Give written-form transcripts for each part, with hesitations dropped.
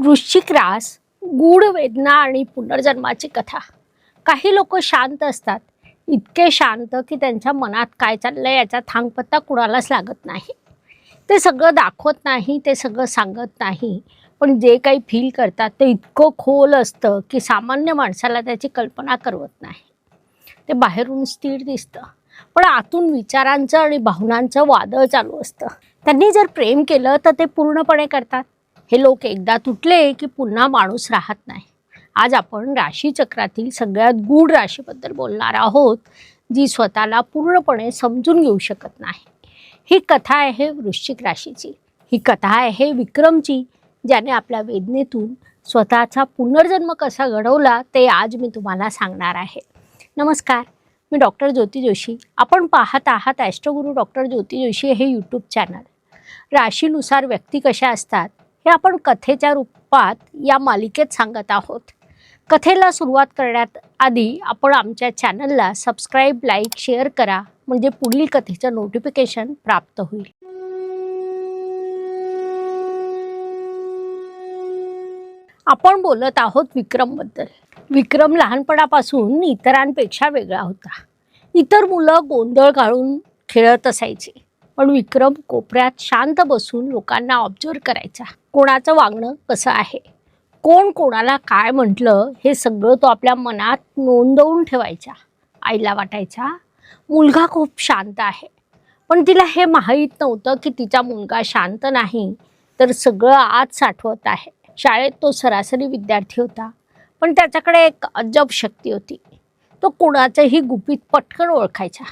वृश्चिक रास, गूढ वेदना आणि पुनर्जन्माची कथा. काही लोक शांत असतात, इतके शांत की त्यांच्या मनात काय चाललंय याचा थांगपत्ता कुणालाच लागत नाही. ते सगळं दाखवत नाही, ते सगळं सांगत नाही, पण जे काही फील करतात ते इतकं खोल असतं की सामान्य माणसाला त्याची कल्पना करवत नाही. ते बाहेरून स्थिर दिसतं, पण आतून विचारांचं आणि भावनांचं वादळ चालू असतं. त्यांनी जर प्रेम केलं तर ते पूर्णपणे करतात. हे लोक एकदा तुटले की पुन्हा माणूस राहत नाही. आज आपण राशीचक्रातील सगळ्यात गूढ राशीबद्दल बोलणार आहोत, जी स्वतःला पूर्णपणे समजून घेऊ शकत नाही. ही कथा आहे वृश्चिक राशीची. ही कथा आहे विक्रमची, ज्याने आपल्या वेदनेतून स्वतःचा पुनर्जन्म कसा घडवला ते आज मी तुम्हाला सांगणार आहे. नमस्कार, मी डॉक्टर ज्योती जोशी. आपण पाहत आहात ॲस्ट्रोगुरू डॉक्टर ज्योती जोशी हे यूट्यूब चॅनल. राशीनुसार व्यक्ती कशा असतात हे आपण कथेच्या रूपात या मालिकेत सांगत आहोत. कथेला सुरुवात करण्यात आधी आपण आमच्या चॅनलला सबस्क्राईब, लाईक, शेअर करा, म्हणजे पुढील कथेचं नोटिफिकेशन प्राप्त होईल. आपण बोलत आहोत विक्रमबद्दल. विक्रम लहानपणापासून इतरांपेक्षा वेगळा होता. इतर मुलं गोंधळ घालून खेळत असायची, पण विक्रम कोपऱ्यात शांत बसून लोकांना ऑब्झर्व करायचा. कोणाचं वागणं कसं आहे, कोण कोणाला काय म्हटलं, हे सगळं तो आपल्या मनात नोंदवून ठेवायचा. आईला वाटायचा मुलगा खूप शांत आहे, पण तिला हे माहीत नव्हतं की तिचा मुलगा शांत नाही, तर सगळं आत साठवत आहे. शाळेत तो सरासरी विद्यार्थी होता, पण त्याच्याकडे एक अजब शक्ती होती. तो कोणाचंही गुपित पटकन ओळखायचा.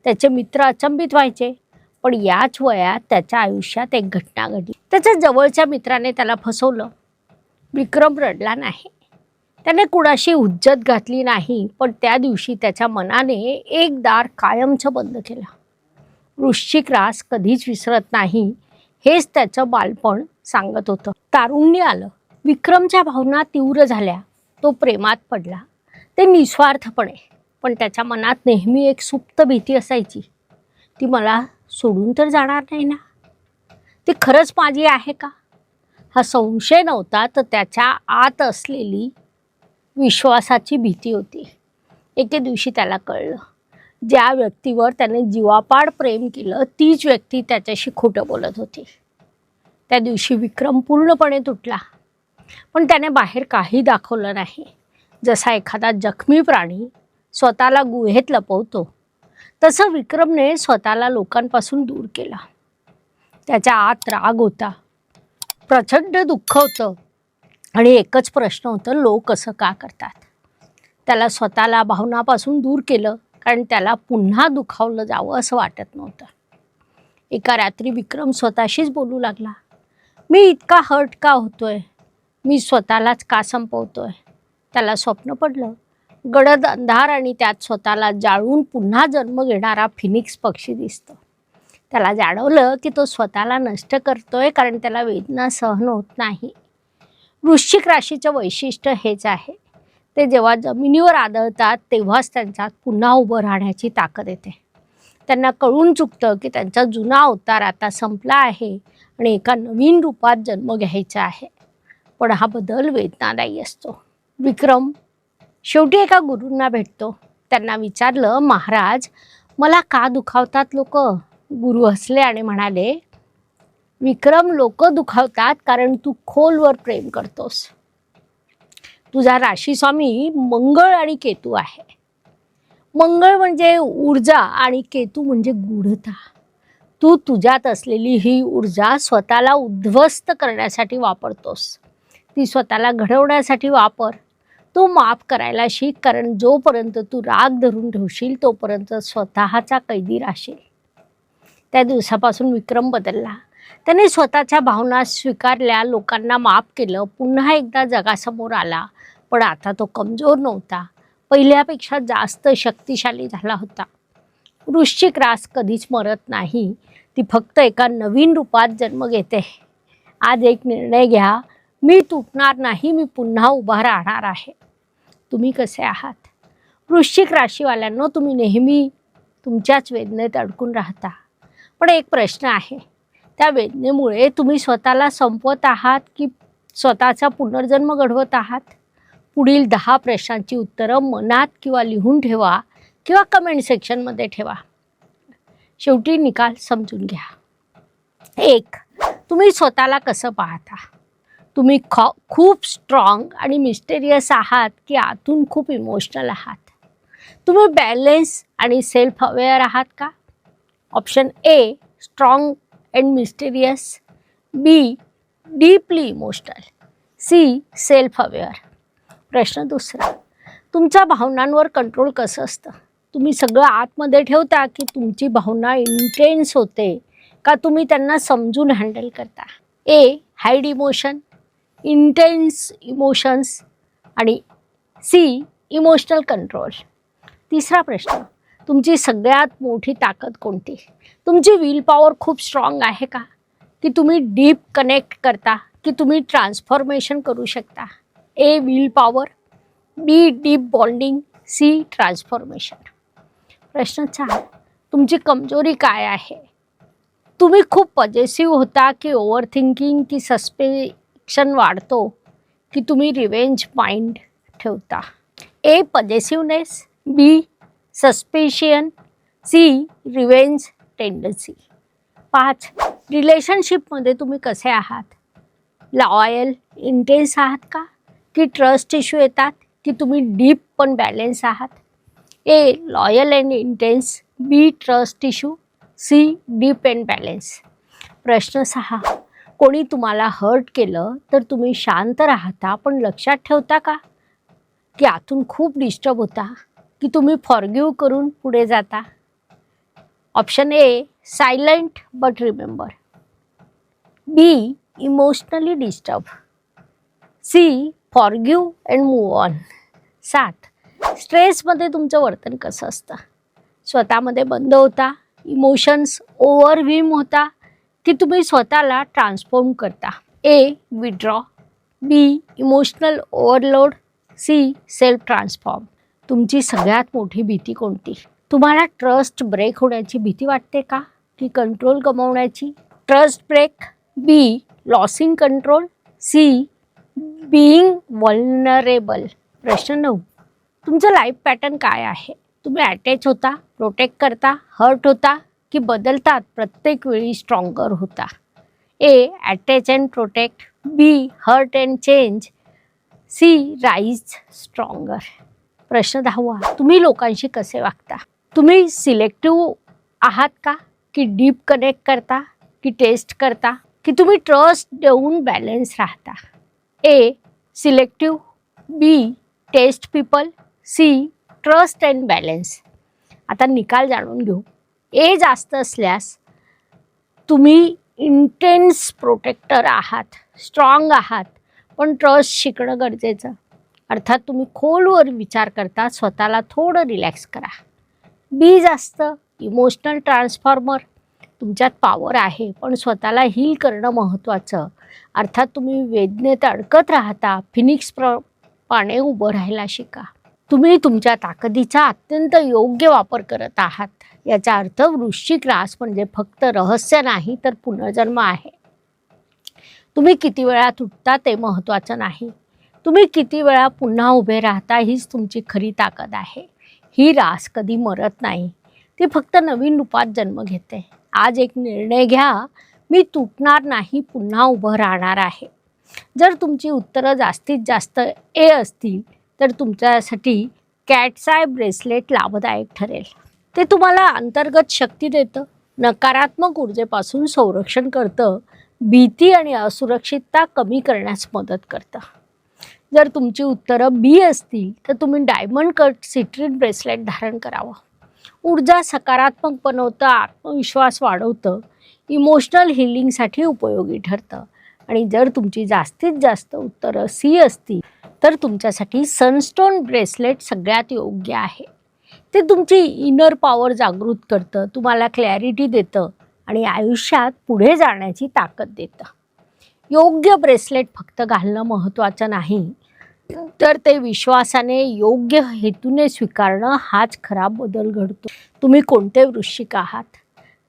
त्याचे मित्र अचंबित व्हायचे, पण याच वयात त्याच्या आयुष्यात एक घटना घडली. त्याच्या जवळच्या मित्राने त्याला फसवलं. विक्रम रडला नाही, त्याने कुणाशी हुज्जत घातली नाही, पण त्या दिवशी त्याच्या मनाने एक दार कायमचं बंद केलं. वृश्चिक रास कधीच विसरत नाही, हेच त्याचं बालपण सांगत होतं. तारुण्य आलं. विक्रमच्या भावना तीव्र झाल्या. तो प्रेमात पडला, ते निस्वार्थपणे. पण त्याच्या मनात नेहमी एक सुप्त भीती असायची. ती मला सोडून तर जाणार नाही ना? ती खरंच माझी आहे का? हा संशय नव्हता, तर त्याच्या आत असलेली विश्वासाची भीती होती. एके दिवशी त्याला कळलं, ज्या व्यक्तीवर त्याने जीवापाड प्रेम केलं तीच व्यक्ती त्याच्याशी खोटं बोलत होती. त्या दिवशी विक्रम पूर्णपणे तुटला, पण त्याने बाहेर काही दाखवलं नाही. जसा एखादा जखमी प्राणी स्वतःला गुहेत लपवतो, तसं विक्रमने स्वतःला लोकांपासून दूर केला. त्याच्या आत राग होता, प्रचंड दुःख होतं, आणि एकच प्रश्न होतं, लोक असं का करतात? त्याला स्वतःला भावनापासून दूर केलं, कारण त्याला पुन्हा दुखावलं जावं असं वाटत नव्हतं. एका रात्री विक्रम स्वतःशीच बोलू लागला, मी इतका हर्ट का होतोय? मी स्वतःलाच का संपवतोय? त्याला स्वप्न पडलं, गडद अंधार आणि त्यात स्वतःला जाळून पुन्हा जन्म घेणारा फिनिक्स पक्षी दिसतो. त्याला जाणवलं की तो स्वतःला नष्ट करतोय, कारण त्याला वेदना सहन होत नाही. वृश्चिक राशीचं वैशिष्ट्य हेच आहे. ते जेव्हा जमिनीवर आदळतात तेव्हाच त्यांच्यात पुन्हा उभं राहण्याची ताकद येते. त्यांना कळून चुकतं की त्यांचा जुना अवतार आता संपला आहे आणि एका नवीन रूपात जन्म घ्यायचा आहे. पण हा बदल वेदनादायी असतो. विक्रम शेवटी एका गुरूंना भेटतो. त्यांना विचारलं, महाराज, मला का दुखावतात लोक? गुरु हसले आणि म्हणाले, विक्रम, लोक दुखावतात कारण तू खोलवर प्रेम करतोस. तुझा राशीस्वामी मंगळ आणि केतू आहे. मंगळ म्हणजे ऊर्जा आणि केतू म्हणजे गूढता. तू तुझ्यात असलेली ही ऊर्जा स्वतःला उद्ध्वस्त करण्यासाठी वापरतोस. ती स्वतःला घडवण्यासाठी वापर. तू माफ करायला शिक, कारण जोपर्यंत तू राग धरून ठेवशील तोपर्यंत स्वतःचा कैदी राहशील. त्या दिवसापासून विक्रम बदलला. त्याने स्वतःच्या भावना स्वीकारल्या, लोकांना माफ केलं, पुन्हा एकदा जगासमोर आला. पण आता तो कमजोर नव्हता, पहिल्यापेक्षा जास्त शक्तिशाली झाला होता. वृश्चिक रास कधीच मरत नाही, ती फक्त एका नवीन रूपात जन्म घेते. आज एक निर्णय घ्या, मी तुटणार नाही, मी पुन्हा उभा राहणार आहे. तुम्ही कसे आहात? वृश्चिक राशीवाल्यांनो, तुम्ही नेहमी तुमच्याच वेदनेत अडकून राहता. पण एक प्रश्न आहे, त्या वेदनेमुळे तुम्ही स्वतःला संपवत आहात की स्वतःचा पुनर्जन्म घडवत आहात? पुढील 10 प्रश्नांची उत्तरं मनात किंवा लिहून ठेवा किंवा कमेंट सेक्शनमध्ये ठेवा. शेवटी निकाल समजून घ्या. 1. तुम्ही स्वतःला कसं पाहता? तुम्ही खूप स्ट्रॉंग आणि मिस्टेरियस आहात की आतून खूप इमोशनल आहात? तुम्ही बॅलेन्स आणि सेल्फ अवेअर आहात का? Option A strong and mysterious, B deeply emotional, C self aware. प्रश्न दुसरा, तुमच्या भावनांवर कंट्रोल कसं असतं? तुम्ही सगळं आतमध्ये ठेवता की तुमची भावना इंटेन्स होते का तुम्ही त्यांना समजून हँडल करता? ए हाईड इमोशन, इंटेन्स इमोशन्स आणि सी इमोशनल कंट्रोल. तिसरा प्रश्न, तुमची सगळ्यात मोठी ताकद कोणती? तुमची विल पॉवर खूप स्ट्रॉंग आहे का? की तुम्ही डीप कनेक्ट करता की तुम्ही ट्रान्सफॉर्मेशन करू शकता? A will power, B deep bonding, C transformation. प्रश्न 4, तुमची कमजोरी काय आहे? तुम्ही खूप पॉझिटिव्ह होता की ओव्हर थिंकिंग की सस्पेक्शन वाढतो की तुम्ही रिवेंज माइंड ठेवता? ए पॉझिटिव्हनेस, बी सस्पेशन, सी रिवेंज टेंडन्सी. 5, रिलेशनशिपमध्ये तुम्ही कसे आहात? लॉयल इंटेन्स आहात का की ट्रस्ट इश्यू येतात की तुम्ही डीप पण बॅलेन्स आहात? A loyal and intense, B trust issue, C deep and balance. प्रश्न 6, कोणी तुम्हाला हर्ट केलं तर तुम्ही शांत राहता पण लक्षात ठेवता का की आतून खूप डिस्टर्ब होता की तुम्ही फॉरगिव्ह करून पुढे जाता? Option A silent but remember, B emotionally disturb, C forgive and move on. 7, स्ट्रेसमध्ये तुमचं वर्तन कसं असतं? स्वतःमध्ये बंद होता, इमोशन्स ओव्हरव्हीम होता की तुम्ही स्वतःला ट्रान्सफॉर्म करता? A withdraw, B emotional overload, C self transform. तुमची सगळ्यात मोठी भीती कोणती? तुम्हाला ट्रस्ट ब्रेक होण्याची भीती वाटते का की कंट्रोल गमावण्याची? ट्रस्ट ब्रेक, बी लॉसिंग कंट्रोल, सी बीइंग व्हल्नरेबल. प्रश्न 9, तुमचं लाईफ पॅटर्न काय आहे? तुम्ही अटॅच होता, प्रोटेक्ट करता, हर्ट होता की बदलतात प्रत्येक वेळी स्ट्रॉंगर होता? A attach and protect, B hurt and change, C rise stronger. प्रश्न 10, तुम्ही लोकांशी कसे वागता? तुम्ही सिलेक्टिव्ह आहात का की डीप कनेक्ट करता की टेस्ट करता की तुम्ही ट्रस्ट देऊन बॅलेन्स राहता? A selective, B test people, C trust and balance. आता निकाल जाणून घेऊ. ए जास्त असल्यास तुम्ही इंटेन्स प्रोटेक्टर आहात, स्ट्रॉंग आहात पण ट्रस्ट शिकणं गरजेचं. अर्थात तुम्ही खोलवर विचार करता, स्वतःला थोडं रिलॅक्स करा. बी जास्त इमोशनल ट्रान्सफॉर्मर, तुमच्यात पॉवर आहे पण स्वतःला हील करणं महत्त्वाचं. अर्थात तुम्ही वेदनेत अडकत राहता, फिनिक्स पाने उभं राहायला शिका. तुम्ही तुमच्या ताकदीचा अत्यंत योग्य वापर करत आहात. याचा अर्थ वृश्चिक रास म्हणजे फक्त रहस्य नाही तर पुनर्जन्म आहे. तुम्ही किती वेळा तुटता ते महत्त्वाचं नाही, तुम्ही किती वेळा पुन्हा उभे राहता हीच तुमची खरी ताकद आहे. ही रास कधी मरत नाही, ती फक्त नवीन रूपात जन्म घेते. आज एक निर्णय घ्या, मी तुटणार नाही, पुन्हा उभं राहणार आहे. जर तुमची उत्तरं जास्तीत जास्त ए असतील तर तुमच्यासाठी कॅट्स आय ब्रेसलेट लाभदायक ठरेल. ते तुम्हाला अंतर्गत शक्ती देतं, नकारात्मक ऊर्जेपासून संरक्षण करतं, भीती आणि असुरक्षितता कमी करण्यास मदत करतं. जर तुमची उत्तरं बी असतील तर तुम्ही डायमंड कट सिट्रीन ब्रेसलेट धारण करावं. ऊर्जा सकारात्मक बनवतं, आत्मविश्वास वाढवतं, इमोशनल हिलिंगसाठी उपयोगी ठरतं. आणि जर तुमची जास्तीत जास्त उत्तरं सी असतील तर तुमच्यासाठी सनस्टोन ब्रेसलेट सगळ्यात योग्य आहे. ते तुमची इनर पॉवर जागृत करतं, तुम्हाला क्लॅरिटी देतं आणि आयुष्यात पुढे जाण्याची ताकद देतं. योग्य ब्रेसलेट फक्त घालणं महत्त्वाचं नाही, तर ते विश्वासाने योग्य हेतूने स्वीकारणं हाच खरा बदल घडतो. तुम्ही कोणते वृश्चिक आहात?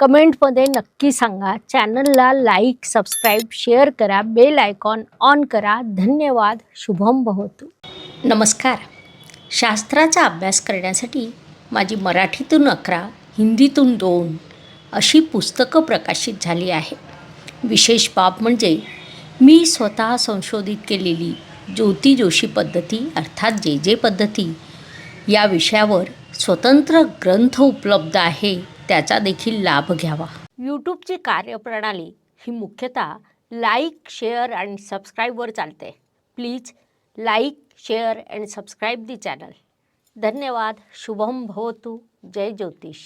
कमेंटमध्ये नक्की सांगा. चॅनलला लाईक, सबस्क्राईब, शेअर करा, बेल आयकॉन ऑन करा. धन्यवाद. शुभम भवतु. नमस्कार. शास्त्राचा अभ्यास करण्यासाठी माझी मराठीतून 11, हिंदीतून 2 अशी पुस्तकं प्रकाशित झाली आहे. विशेष बाब म्हणजे मी स्वतः संशोधित केलेली ज्योती जोशी पद्धती अर्थात जे पद्धती या विषयावर स्वतंत्र ग्रंथ उपलब्ध आहे, त्याचा देखील लाभ घ्यावा. यूट्यूबची कार्यप्रणाली ही मुख्यतः लाईक, शेअर आणि सबस्क्राईबवर चालते. Please like, share and subscribe the channel. धन्यवाद. शुभम भवतु. जय ज्योतिष.